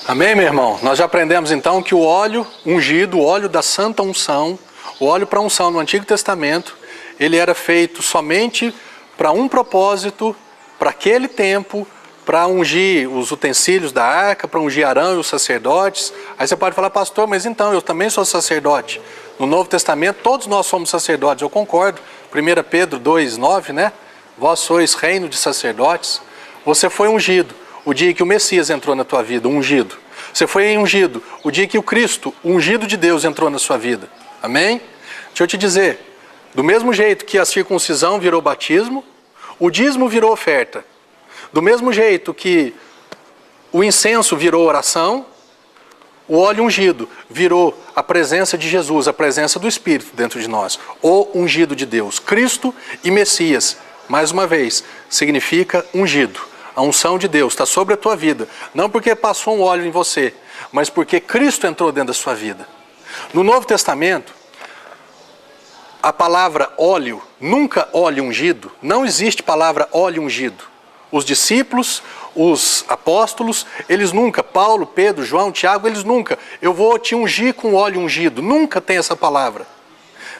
Amém, meu irmão? Nós já aprendemos então que o óleo ungido, o óleo da santa unção, o óleo para unção no Antigo Testamento, ele era feito somente para um propósito, para aquele tempo, para ungir os utensílios da arca, para ungir Arão e os sacerdotes. Aí você pode falar, pastor, mas então eu também sou sacerdote. No Novo Testamento todos nós somos sacerdotes, eu concordo. 1 Pedro 2,9, né? Vós sois reino de sacerdotes. Você foi ungido o dia que o Messias entrou na tua vida, ungido. Você foi ungido o dia que o Cristo, o ungido de Deus, entrou na sua vida. Amém? Deixa eu te dizer, do mesmo jeito que a circuncisão virou batismo, o dízimo virou oferta. Do mesmo jeito que o incenso virou oração, o óleo ungido virou a presença de Jesus, a presença do Espírito dentro de nós. O ungido de Deus. Cristo e Messias, mais uma vez, significa ungido. A unção de Deus está sobre a tua vida, não porque passou um óleo em você, mas porque Cristo entrou dentro da sua vida. No Novo Testamento, a palavra óleo, nunca óleo ungido, não existe palavra óleo ungido. Os discípulos, os apóstolos, eles nunca, Paulo, Pedro, João, Tiago, eles nunca, eu vou te ungir com óleo ungido, nunca tem essa palavra.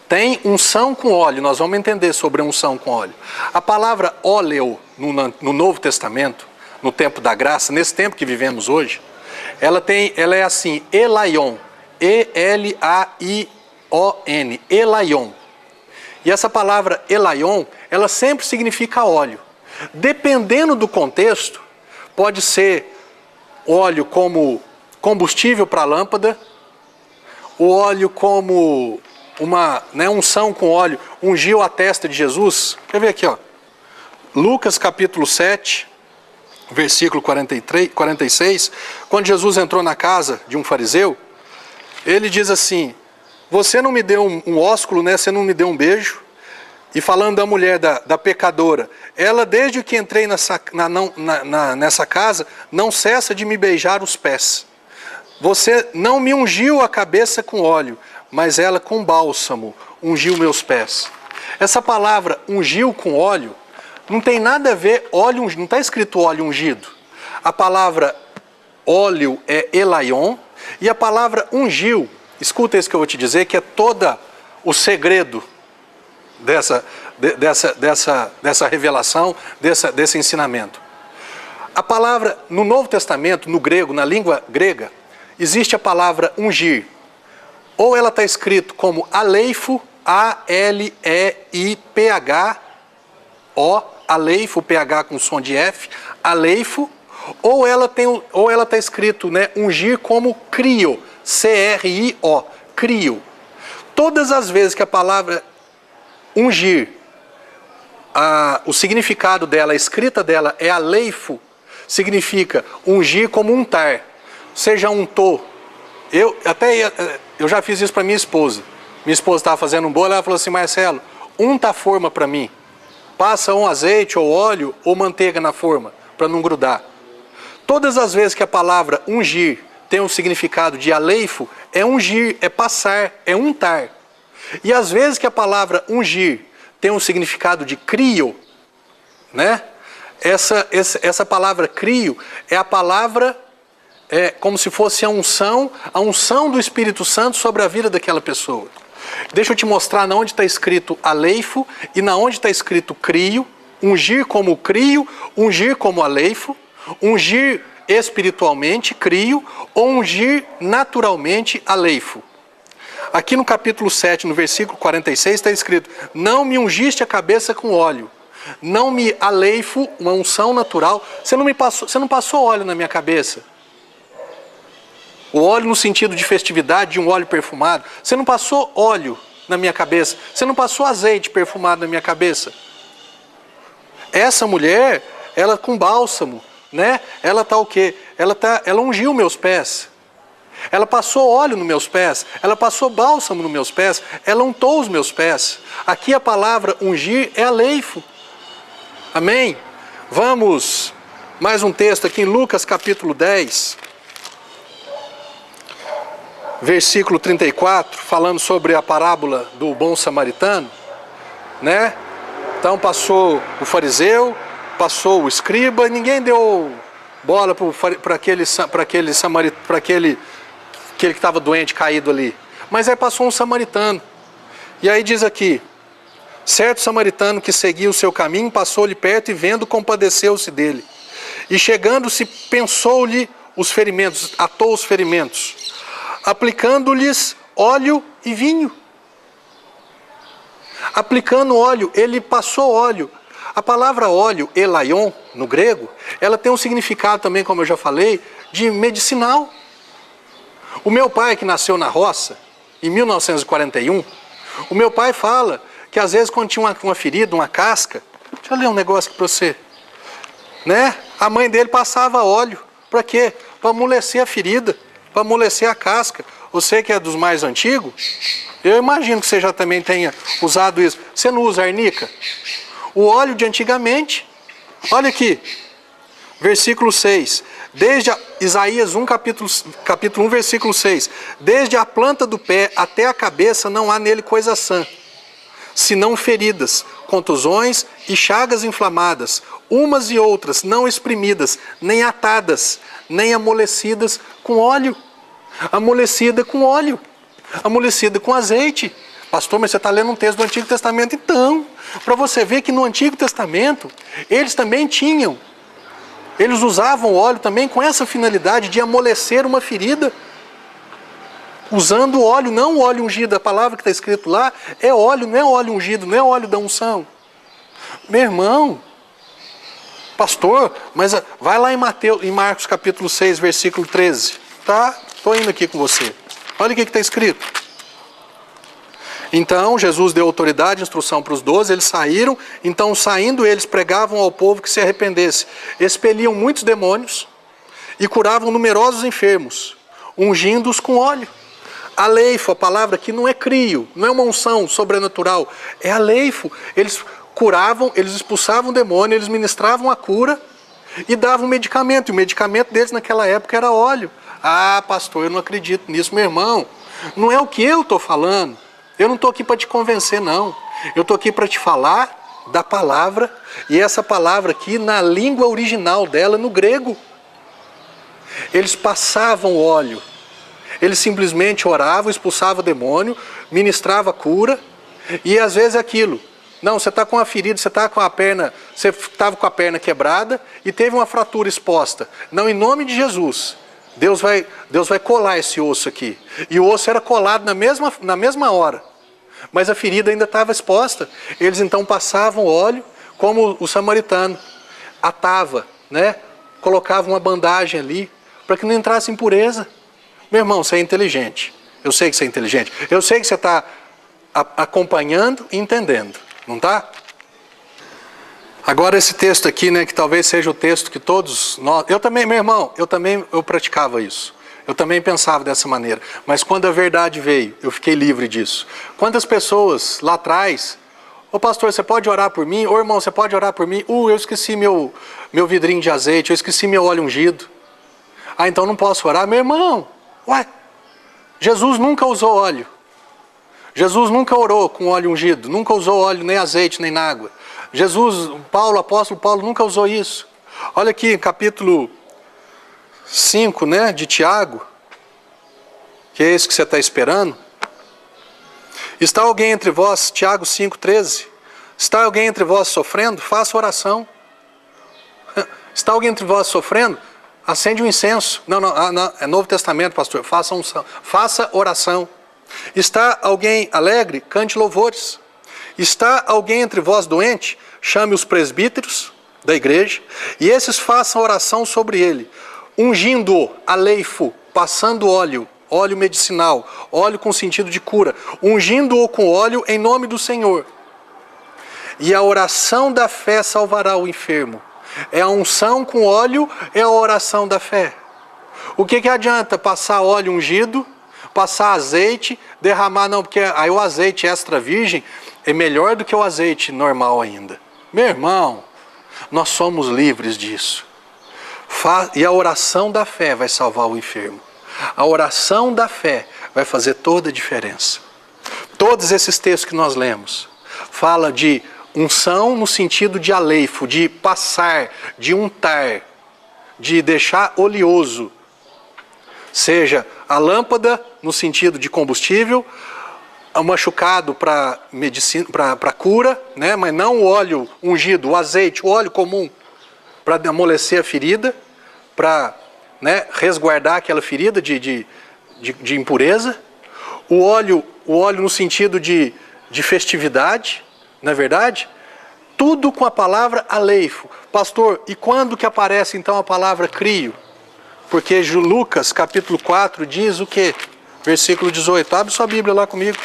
Tem unção com óleo, nós vamos entender sobre a unção com óleo. A palavra óleo no Novo Testamento, no tempo da graça, nesse tempo que vivemos hoje, ela é assim, elaion, E-L-A-I-O-N, elaion. E essa palavra elaion, ela sempre significa óleo. Dependendo do contexto, pode ser óleo como combustível para a lâmpada, o óleo como uma unção com óleo, ungiu a testa de Jesus. Quer ver aqui, ó. Lucas capítulo 7, versículo 46, quando Jesus entrou na casa de um fariseu, ele diz assim, você não me deu um ósculo, né? Você não me deu um beijo. E falando da mulher, da pecadora, ela desde que entrei nessa casa, não cessa de me beijar os pés. Você não me ungiu a cabeça com óleo, mas ela com bálsamo ungiu meus pés. Essa palavra ungiu com óleo, não tem nada a ver, óleo, não está escrito óleo ungido. A palavra óleo é elaion, e a palavra ungiu, escuta isso que eu vou te dizer, que é todo o segredo dessa revelação, desse ensinamento. A palavra, no Novo Testamento, no grego, na língua grega, existe a palavra ungir. Ou ela está escrito como aleifo, A-L-E-I-P-H-O, aleifo, PH com som de F, aleifo, ou ela está escrito, né, ungir como crio, C-R-I-O, crio. Todas as vezes que a palavra ungir, o significado dela, a escrita dela é aleifo, significa ungir como untar, seja untou. Eu já fiz isso para minha esposa. Minha esposa estava fazendo um bolo, ela falou assim, Marcelo, unta a forma para mim. Passa um azeite ou óleo ou manteiga na forma, para não grudar. Todas as vezes que a palavra ungir tem um significado de aleifo, é ungir, é passar, é untar. E às vezes que a palavra ungir tem um significado de crio, né? Essa palavra crio é a palavra, como se fosse a unção do Espírito Santo sobre a vida daquela pessoa. Deixa eu te mostrar na onde está escrito aleifo e na onde está escrito crio, ungir como crio, ungir como aleifo, ungir espiritualmente, crio, ou ungir naturalmente, aleifo. Aqui no capítulo 7, no versículo 46, está escrito, não me ungiste a cabeça com óleo, não me aleifo, uma unção natural, você não passou óleo na minha cabeça. O óleo no sentido de festividade, de um óleo perfumado. Você não passou óleo na minha cabeça. Você não passou azeite perfumado na minha cabeça. Essa mulher, ela com bálsamo, né? Ela tá o quê? Ela ungiu meus pés. Ela passou óleo nos meus pés. Ela passou bálsamo nos meus pés. Ela untou os meus pés. Aqui a palavra ungir é aleifo. Amém? Vamos, mais um texto aqui em Lucas capítulo 10. versículo 34, falando sobre a parábola do bom samaritano, né? Então passou o fariseu, passou o escriba, e ninguém deu bola para aquele que estava doente, caído ali. Mas aí passou um samaritano. E aí diz aqui: certo samaritano que seguia o seu caminho, passou-lhe perto e vendo, compadeceu-se dele. E chegando-se, pensou-lhe os ferimentos, atou os ferimentos, aplicando-lhes óleo e vinho. Aplicando óleo, ele passou óleo. A palavra óleo, elaion, no grego, ela tem um significado também, como eu já falei, de medicinal. O meu pai, que nasceu na roça, em 1941, o meu pai fala que às vezes quando tinha uma ferida, uma casca, deixa eu ler um negócio aqui para você, né? A mãe dele passava óleo. Para quê? Para amolecer a ferida, para amolecer a casca. Você que é dos mais antigos, eu imagino que você já também tenha usado isso. Você não usa arnica? O óleo de antigamente, olha aqui, versículo 6, Isaías 1, capítulo 1, versículo 6, desde a planta do pé até a cabeça não há nele coisa sã, senão feridas, contusões e chagas inflamadas, umas e outras não exprimidas, nem atadas, nem amolecidas com óleo. Amolecida com óleo, amolecida com azeite. Pastor, mas você está lendo um texto do Antigo Testamento? Então, para você ver que no Antigo Testamento, eles também tinham, eles usavam óleo também com essa finalidade de amolecer uma ferida, usando óleo, não o óleo ungido. A palavra que está escrito lá é óleo, não é óleo ungido, não é óleo da unção. Meu irmão, pastor, mas vai lá em Marcos capítulo 6, versículo 13, tá? Estou indo aqui com você. Olha o que está escrito. Então Jesus deu autoridade, instrução para os 12, eles saíram. Então saindo eles pregavam ao povo que se arrependesse. Expeliam muitos demônios e curavam numerosos enfermos, ungindo-os com óleo. Aleifo, a palavra aqui não é crio, não é uma unção sobrenatural, é aleifo. Eles curavam, eles expulsavam o demônio, eles ministravam a cura e davam medicamento. E o medicamento deles naquela época era óleo. Ah, pastor, eu não acredito nisso, meu irmão. Não é o que eu estou falando. Eu não estou aqui para te convencer, não. Eu estou aqui para te falar da palavra. E essa palavra aqui, na língua original dela, no grego. Eles passavam óleo. Eles simplesmente oravam, expulsavam o demônio, ministravam a cura. E às vezes aquilo. Não, você está com uma ferida, você está com a perna, você estava com a perna quebrada e teve uma fratura exposta. Não, em nome de Jesus. Deus vai colar esse osso aqui. E o osso era colado na mesma hora. Mas a ferida ainda estava exposta. Eles então passavam óleo, como o samaritano. Atava, né? Colocava uma bandagem ali, para que não entrasse impureza. Meu irmão, você é inteligente. Eu sei que você é inteligente. Eu sei que você está acompanhando e entendendo. Não está? Agora esse texto aqui, né, que talvez seja o texto que todos nós... Eu também, meu irmão, eu praticava isso. Eu também pensava dessa maneira. Mas quando a verdade veio, eu fiquei livre disso. Quantas pessoas lá atrás... Ô pastor, você pode orar por mim? Ô irmão, você pode orar por mim? Eu esqueci meu vidrinho de azeite, eu esqueci meu óleo ungido. Ah, então não posso orar? Meu irmão, ué, Jesus nunca usou óleo. Jesus nunca orou com óleo ungido, nunca usou óleo, nem azeite, nem na água. Jesus, o apóstolo Paulo nunca usou isso. Olha aqui, capítulo 5, né, de Tiago, que é esse que você está esperando. Está alguém entre vós, Tiago 5,13, está alguém entre vós sofrendo? Faça oração. Está alguém entre vós sofrendo? Acende um incenso. Não, é Novo Testamento, pastor. Faça oração. Está alguém alegre? Cante louvores. Está alguém entre vós doente? Chame os presbíteros da igreja, e esses façam oração sobre ele, ungindo-o, aleifo, passando óleo medicinal, óleo com sentido de cura, ungindo-o com óleo em nome do Senhor. E a oração da fé salvará o enfermo. É a unção com óleo, é a oração da fé. O que adianta passar óleo ungido, passar azeite, derramar, não, porque aí o azeite extra virgem é melhor do que o azeite normal ainda. Meu irmão, nós somos livres disso. E a oração da fé vai salvar o enfermo. A oração da fé vai fazer toda a diferença. Todos esses textos que nós lemos falam de unção no sentido de aleifo, de passar, de untar, de deixar oleoso. Seja a lâmpada no sentido de combustível, o machucado para medicina, para cura, né? Mas não o óleo ungido, o azeite, o óleo comum, para amolecer a ferida, para, né, resguardar aquela ferida de impureza. O óleo no sentido de festividade, não é verdade? Tudo com a palavra aleifo. Pastor, e quando que aparece então a palavra crio? Porque Lucas capítulo 4 diz o quê? Versículo 18. Abre sua Bíblia lá comigo.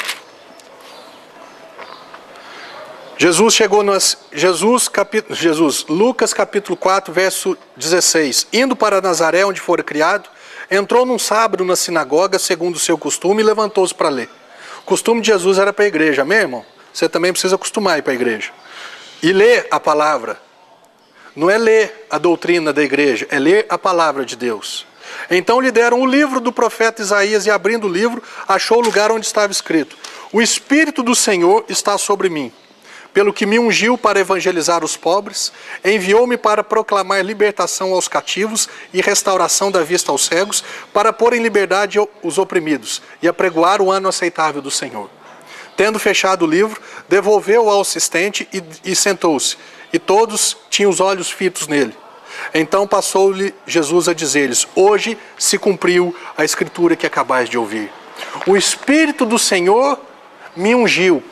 Lucas capítulo 4, verso 16. Indo para Nazaré, onde fora criado, entrou num sábado na sinagoga, segundo o seu costume, e levantou-se para ler. O costume de Jesus era para a igreja, amém, irmão? Você também precisa acostumar a ir para a igreja. E ler a palavra. Não é ler a doutrina da igreja, é ler a palavra de Deus. Então lhe deram o livro do profeta Isaías, e abrindo o livro, achou o lugar onde estava escrito: o Espírito do Senhor está sobre mim, pelo que me ungiu para evangelizar os pobres, enviou-me para proclamar libertação aos cativos e restauração da vista aos cegos, para pôr em liberdade os oprimidos e apregoar o ano aceitável do Senhor. Tendo fechado o livro, devolveu-o ao assistente e sentou-se, e todos tinham os olhos fitos nele. Então passou-lhe Jesus a dizer-lhes: hoje se cumpriu a escritura que acabais de ouvir. O Espírito do Senhor me ungiu.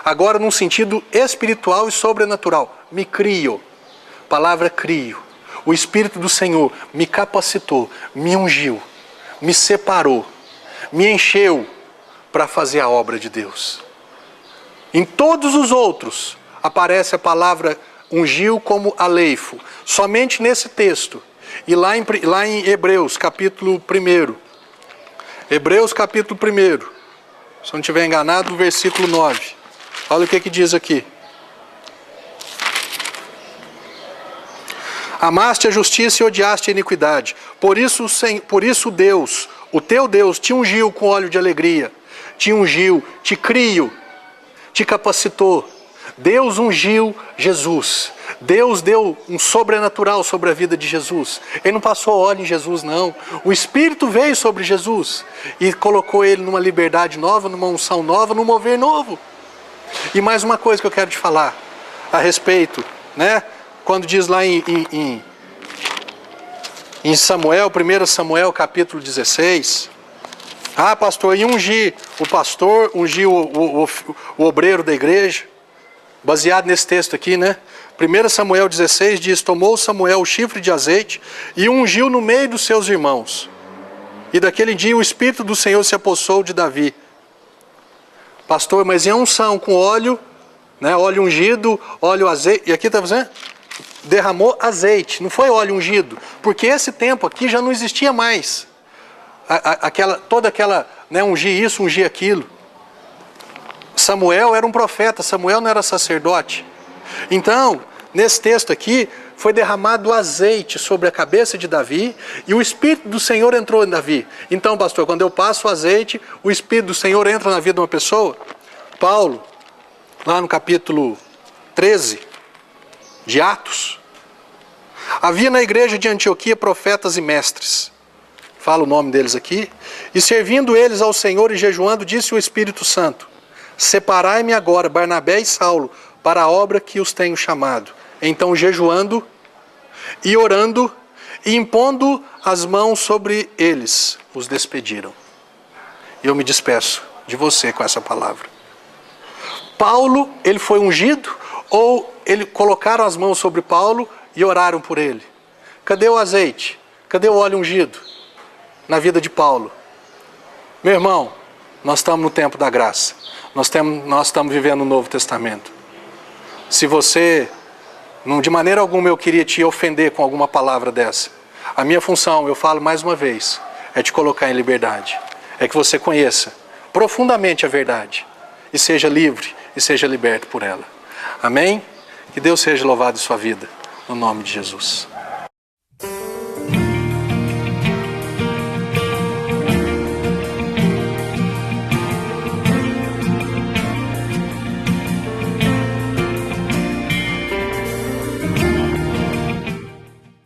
Agora num sentido espiritual e sobrenatural. Me crio. Palavra crio. O Espírito do Senhor me capacitou, me ungiu, me separou, me encheu para fazer a obra de Deus. Em todos os outros aparece a palavra ungiu como aleifo. Somente nesse texto. E lá em Hebreus capítulo 1. Hebreus capítulo 1. Se não estiver enganado, no versículo 9. Olha o que diz aqui. Amaste a justiça e odiaste a iniquidade. Por isso Deus, o teu Deus, te ungiu com óleo de alegria. Te ungiu, te criou, te capacitou. Deus ungiu Jesus. Deus deu um sobrenatural sobre a vida de Jesus. Ele não passou óleo em Jesus, não. O Espírito veio sobre Jesus e colocou ele numa liberdade nova, numa unção nova, num mover novo. E mais uma coisa que eu quero te falar a respeito, né? Quando diz lá em Samuel, 1 Samuel capítulo 16, pastor, e ungir o pastor, ungir o obreiro da igreja, baseado nesse texto aqui, né? 1 Samuel 16 diz: tomou Samuel o chifre de azeite e ungiu no meio dos seus irmãos. E daquele dia o Espírito do Senhor se apossou de Davi. Pastor, mas em unção com óleo, né? Óleo ungido, óleo azeite. E aqui está dizendo? Derramou azeite, não foi óleo ungido. Porque esse tempo aqui já não existia mais. Toda aquela, né, ungir isso, ungir aquilo. Samuel era um profeta, Samuel não era sacerdote. Então, nesse texto aqui, foi derramado azeite sobre a cabeça de Davi e o Espírito do Senhor entrou em Davi. Então, pastor, quando eu passo o azeite, o Espírito do Senhor entra na vida de uma pessoa? Paulo, lá no capítulo 13 de Atos, havia na igreja de Antioquia profetas e mestres. Fala o nome deles aqui. E servindo eles ao Senhor e jejuando, disse o Espírito Santo: separai-me agora, Barnabé e Saulo, para a obra que os tenho chamado. Então, jejuando e orando e impondo as mãos sobre eles, os despediram. E eu me despeço de você com essa palavra. Paulo, ele foi ungido ou colocaram as mãos sobre Paulo e oraram por ele? Cadê o azeite? Cadê o óleo ungido na vida de Paulo? Meu irmão, nós estamos no tempo da graça. Nós estamos vivendo o Novo Testamento. Se você, de maneira alguma eu queria te ofender com alguma palavra dessa. A minha função, eu falo mais uma vez, é te colocar em liberdade. É que você conheça profundamente a verdade. E seja livre e seja liberto por ela. Amém? Que Deus seja louvado em sua vida. No nome de Jesus.